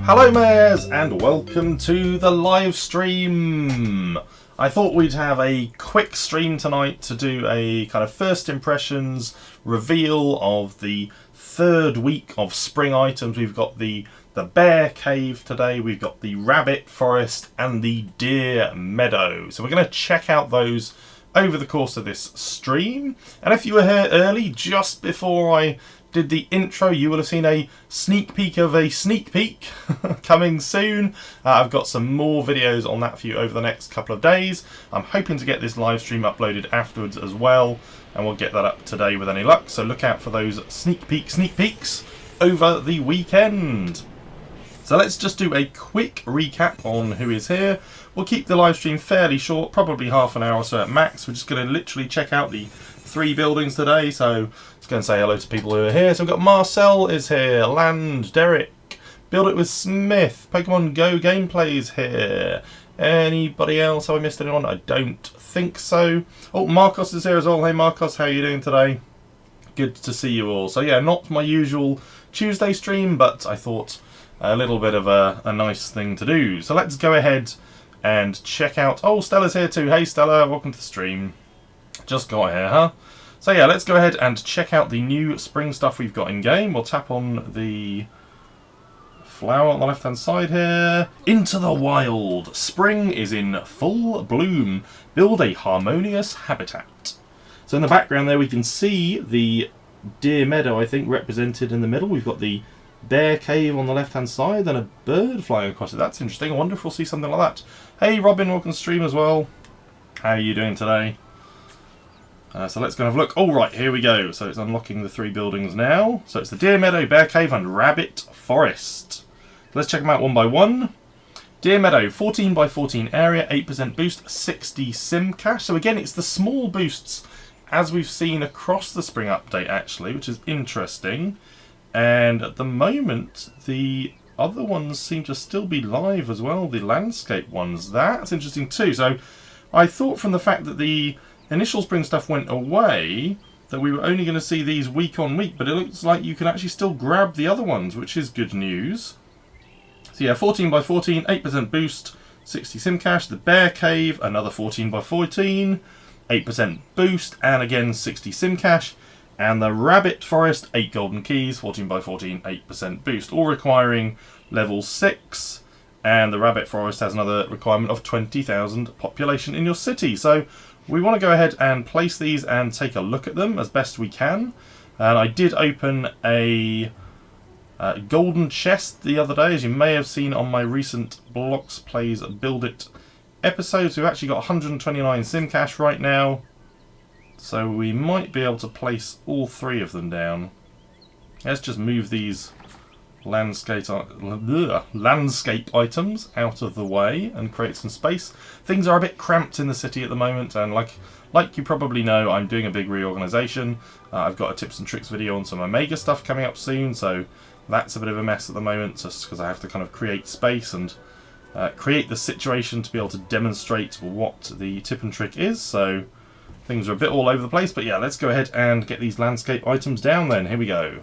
Hello mares and welcome to the live stream. I thought we'd have a quick stream tonight to do a kind of first impressions reveal of the third week of spring items. We've got the bear cave today, we've got the rabbit forest and the deer meadow. So we're going to check out those over the course of this stream. And if you were here early, just before I did the intro, you will have seen a sneak peek of a sneak peek coming soon. I've got some more videos on that for you over the next couple of days. I'm hoping to get this live stream uploaded afterwards as well, and we'll get that up today with any luck. So look out for those sneak peeks over the weekend. So let's just do a quick recap on who is here. We'll keep the live stream fairly short, probably half an hour or so at max. We're just going to literally check out the 3 buildings today. So let's go and say hello to people who are here. So we've got Marcel is here, Land, Derek, Build It with Smith, Pokemon Go Gameplay's here. Anybody else? Have I missed anyone? I don't think so. Oh, Marcos is here as well. Hey Marcos, how are you doing today? Good to see you all. So yeah, not my usual Tuesday stream, but I thought a little bit of a nice thing to do. So let's go ahead and check out... Oh, Stella's here too. Hey Stella, welcome to the stream. Just got here, huh? So yeah, let's go ahead and check out the new spring stuff we've got in game. We'll tap on the flower on the left hand side here. Into the wild. Spring is in full bloom. Build a harmonious habitat. So in the background there we can see the deer meadow, I think, represented in the middle. We've got the bear cave on the left hand side and a bird flying across it. That's interesting. I wonder if we'll see something like that. Hey Robin, welcome to stream as well. How are you doing today? So let's go and have a look. All right, here we go. So it's unlocking the 3 buildings now. So it's the deer meadow, bear cave and rabbit forest. Let's check them out one by one. Deer meadow, 14 by 14 area, 8% boost, 60 sim cash. So again, it's the small boosts as we've seen across the spring update actually, which is interesting. And at the moment, the other ones seem to still be live as well, the landscape ones. That's interesting too. So I thought from the fact that the initial spring stuff went away that we were only going to see these week on week, but it looks like you can actually still grab the other ones, which is good news. So yeah, 14 by 14, 8% boost, 60 sim cash. The bear cave, another 14 by 14, 8% boost, and again 60 sim cash. And the rabbit forest, 8 golden keys, 14 by 14, 8% boost, all requiring level 6. And the rabbit forest has another requirement of 20,000 population in your city. So we want to go ahead and place these and take a look at them as best we can. And I did open a golden chest the other day, as you may have seen on my recent Blocks Plays Build It episodes. We've actually got 129 sim cash right now. So we might be able to place all 3 of them down. Let's just move these landscape items out of the way and create some space. Things are a bit cramped in the city at the moment, and like you probably know, I'm doing a big reorganisation. I've got a tips and tricks video on some Omega stuff coming up soon, so that's a bit of a mess at the moment, just because I have to kind of create space and create the situation to be able to demonstrate what the tip and trick is. So things are a bit all over the place, but yeah, let's go ahead and get these landscape items down then. Here we go.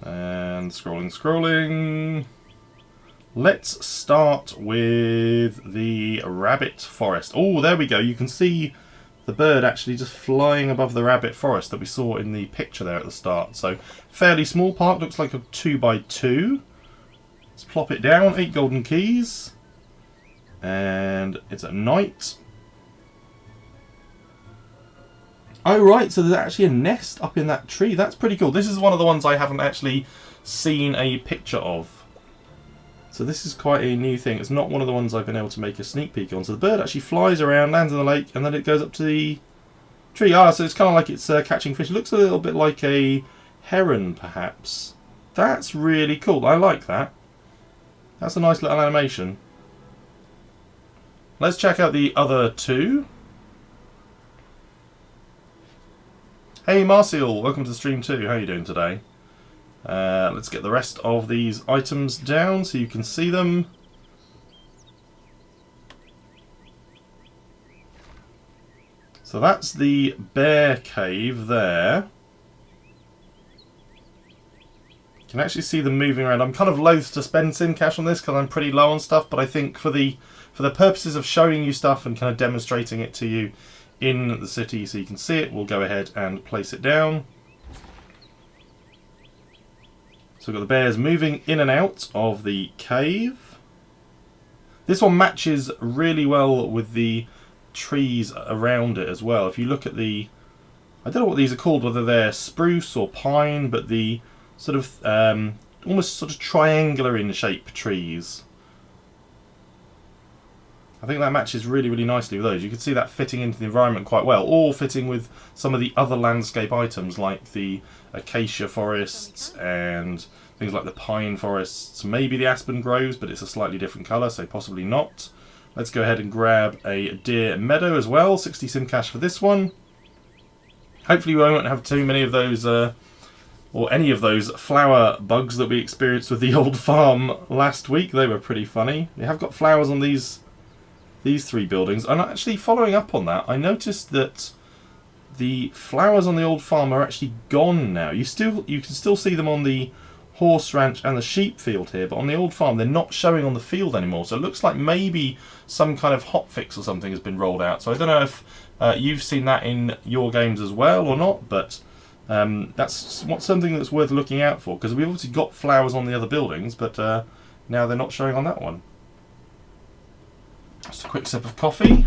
And scrolling. Let's start with the rabbit forest. Oh, there we go. You can see the bird actually just flying above the rabbit forest that we saw in the picture there at the start. So fairly small park, looks like a 2x2. Let's plop it down, 8 golden keys. And it's at night. Oh right, so there's actually a nest up in that tree. That's pretty cool. This is one of the ones I haven't actually seen a picture of. So this is quite a new thing. It's not one of the ones I've been able to make a sneak peek on. So the bird actually flies around, lands in the lake, and then it goes up to the tree. Ah, so it's kind of like it's catching fish. It looks a little bit like a heron, perhaps. That's really cool. I like that. That's a nice little animation. Let's check out the other 2. Hey Marcial, welcome to the stream too. How are you doing today? Let's get the rest of these items down so you can see them. So that's the bear cave there. can actually see them moving around. I'm kind of loath to spend sim cash on this because I'm pretty low on stuff, but I think for the purposes of showing you stuff and kind of demonstrating it to you in the city so you can see it, we'll go ahead and place it down. So we've got the bears moving in and out of the cave. This one matches really well with the trees around it as well. If you look at the, I don't know what these are called, whether they're spruce or pine, but the sort of almost sort of triangular in shape trees. I think that matches really, really nicely with those. You can see that fitting into the environment quite well, or fitting with some of the other landscape items like the acacia forests and things like the pine forests. Maybe the aspen groves, but it's a slightly different colour, so possibly not. Let's go ahead and grab a deer meadow as well. 60 sim cash for this one. Hopefully we won't have too many of those, or any of those flower bugs that we experienced with the old farm last week. They were pretty funny. We have got flowers on these three buildings, and actually following up on that, I noticed that the flowers on the old farm are actually gone now. You can still see them on the horse ranch and the sheep field here, but on the old farm they're not showing on the field anymore. So it looks like maybe some kind of hotfix or something has been rolled out. So I don't know if you've seen that in your games as well or not, but that's something that's worth looking out for, because we've obviously got flowers on the other buildings, but now they're not showing on that one. Just a quick sip of coffee.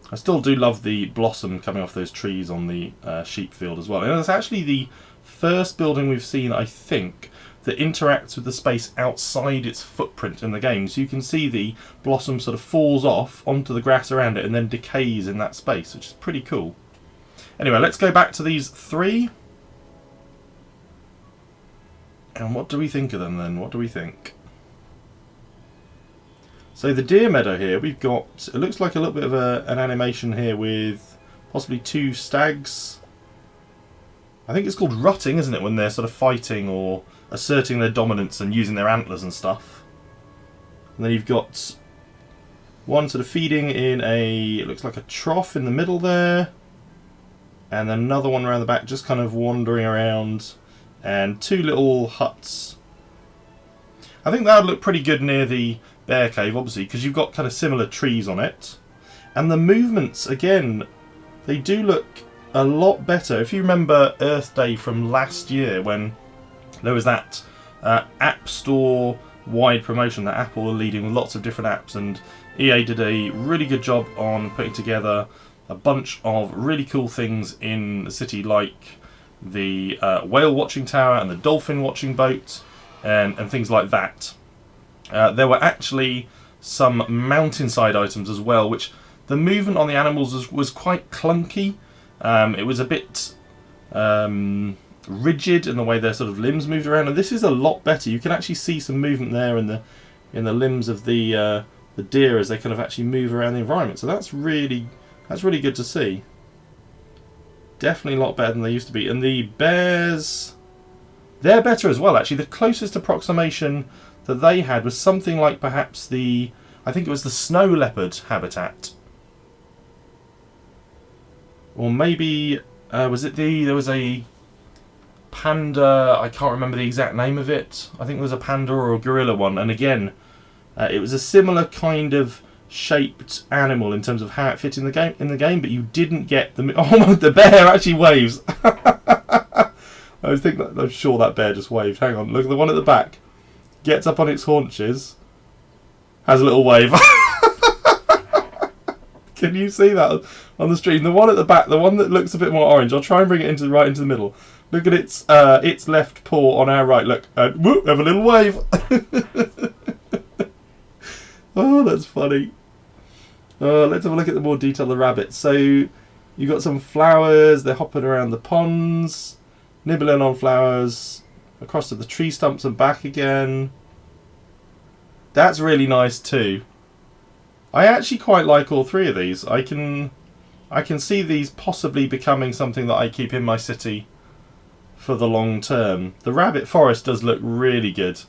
I still do love the blossom coming off those trees on the sheep field as well. And it's actually the first building we've seen, I think, that interacts with the space outside its footprint in the game. So you can see the blossom sort of falls off onto the grass around it and then decays in that space, which is pretty cool. Anyway, let's go back to these three. And what do we think of them then? What do we think? So the deer meadow here, we've got, it looks like a little bit of an animation here with possibly two stags. I think it's called rutting, isn't it, when they're sort of fighting or asserting their dominance and using their antlers and stuff. And then you've got one sort of feeding in a, it looks like a trough in the middle there. And then another one around the back just kind of wandering around. And two little huts. I think that would look pretty good near the bear cave, obviously, because you've got kind of similar trees on it. And the movements, again, they do look a lot better. If you remember Earth Day from last year, when there was that App Store wide promotion that Apple were leading with lots of different apps, and EA did a really good job on putting together a bunch of really cool things in the city, like the whale watching tower and the dolphin watching boat and things like that. There were actually some mountainside items as well, which the movement on the animals was quite clunky. It was a bit rigid in the way their sort of limbs moved around, and this is a lot better. You can actually see some movement there in the limbs of the deer as they kind of actually move around the environment. So that's really good to see. Definitely a lot better than they used to be. And the bears, they're better as well, actually. The closest approximation that they had was something like perhaps I think it was the snow leopard habitat. Or maybe, there was a panda, I can't remember the exact name of it. I think there was a panda or a gorilla one. And again, it was a similar kind of shaped animal in terms of how it fit in the game, but you didn't get the bear actually waves. I'm sure that bear just waved. Hang on, look at the one at the back. Gets up on its haunches, has a little wave. Can you see that on the stream? The one at the back, the one that looks a bit more orange, I'll try and bring it right into the middle. Look at its left paw on our right. Look, whoop, have a little wave. Oh, that's funny. Let's have a look at the more detail of the rabbits. So you've got some flowers, they're hopping around the ponds, nibbling on flowers, across to the tree stumps and back again. That's really nice too. I actually quite like all three of these. I can see these possibly becoming something that I keep in my city for the long term. The rabbit forest does look really good.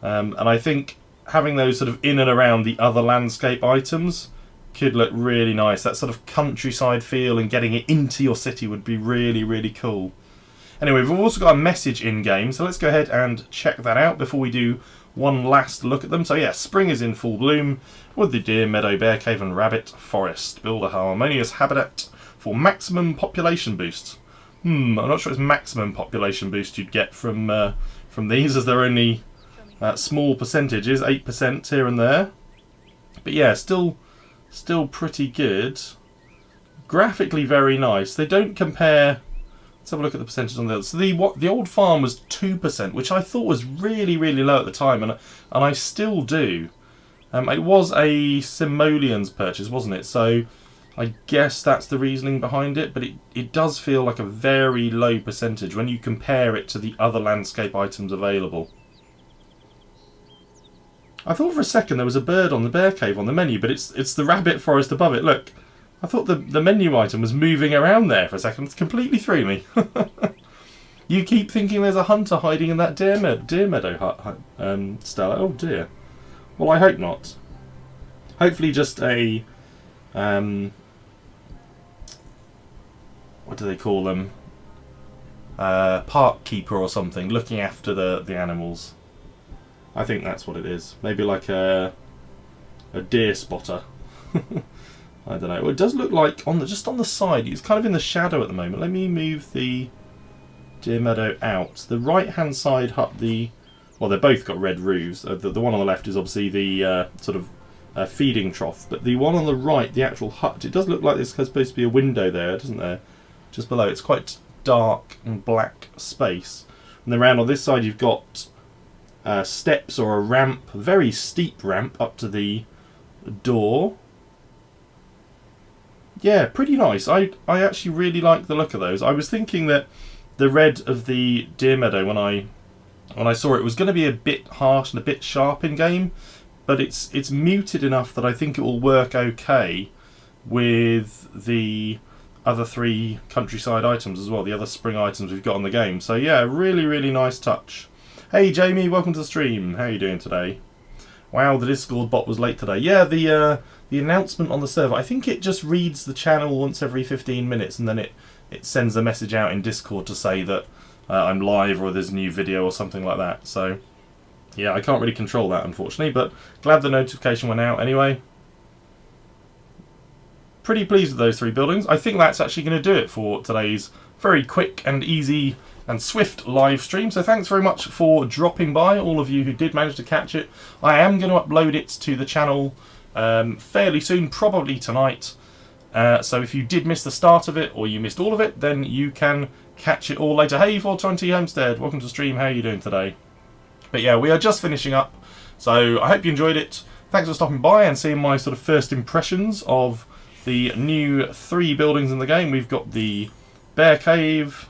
And I think having those sort of in and around the other landscape items could look really nice. That sort of countryside feel and getting it into your city would be really, really cool. Anyway, we've also got a message in-game, so let's go ahead and check that out before we do one last look at them. So yeah, spring is in full bloom with the deer, meadow, bear cave and rabbit forest. Build a harmonious habitat for maximum population boost. I'm not sure it's maximum population boost you'd get from these, as they're only small percentages, 8% here and there. But yeah, still pretty good. Graphically very nice. They don't compare. Let's have a look at the percentage on the other. So the old farm was 2%, which I thought was really, really low at the time, and I still do. It was a simoleons purchase, wasn't it? So I guess that's the reasoning behind it, but it does feel like a very low percentage when you compare it to the other landscape items available. I thought for a second there was a bird on the bear cave on the menu, but it's the rabbit forest above it. Look. I thought the menu item was moving around there for a second. It completely threw me. You keep thinking there's a hunter hiding in that deer meadow hut, Stella. Oh dear. Well, I hope not. Hopefully just a... what do they call them? Park keeper or something, looking after the animals. I think that's what it is. Maybe like a deer spotter. I don't know. Well, it does look like just on the side. It's kind of in the shadow at the moment. Let me move the deer meadow out. The right-hand side hut. Well, they've both got red roofs. The one on the left is obviously the sort of feeding trough, but the one on the right, the actual hut, it does look like there's supposed to be a window there, doesn't there? Just below. It's quite dark and black space. And then around on this side, you've got steps or a ramp, a very steep ramp up to the door. Yeah, pretty nice. I actually really like the look of those. I was thinking that the red of the deer meadow when I saw it was going to be a bit harsh and a bit sharp in game, but it's muted enough that I think it will work okay with the other three countryside items as well, the other spring items we've got on the game. So yeah, really, really nice touch. Hey Jamie, welcome to the stream. How are you doing today? Wow, the Discord bot was late today. Yeah, the announcement on the server, I think it just reads the channel once every 15 minutes and then it sends a message out in Discord to say that I'm live or there's a new video or something like that. So, yeah, I can't really control that, unfortunately, but glad the notification went out anyway. Pretty pleased with those three buildings. I think that's actually going to do it for today's very quick and easy and swift live stream. So thanks very much for dropping by, all of you who did manage to catch it. I am going to upload it to the channel fairly soon, probably tonight. So if you did miss the start of it or you missed all of it, then you can catch it all later. Hey 420 Homestead, welcome to the stream. How are you doing today? But yeah, we are just finishing up. So I hope you enjoyed it. Thanks for stopping by and seeing my sort of first impressions of the new 3 buildings in the game. We've got the bear cave,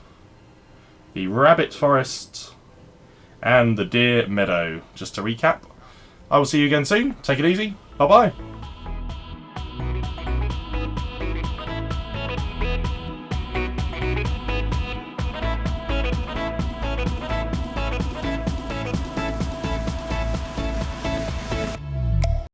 the rabbit forest, and the deer meadow. Just to recap, I will see you again soon. Take it easy. Bye bye.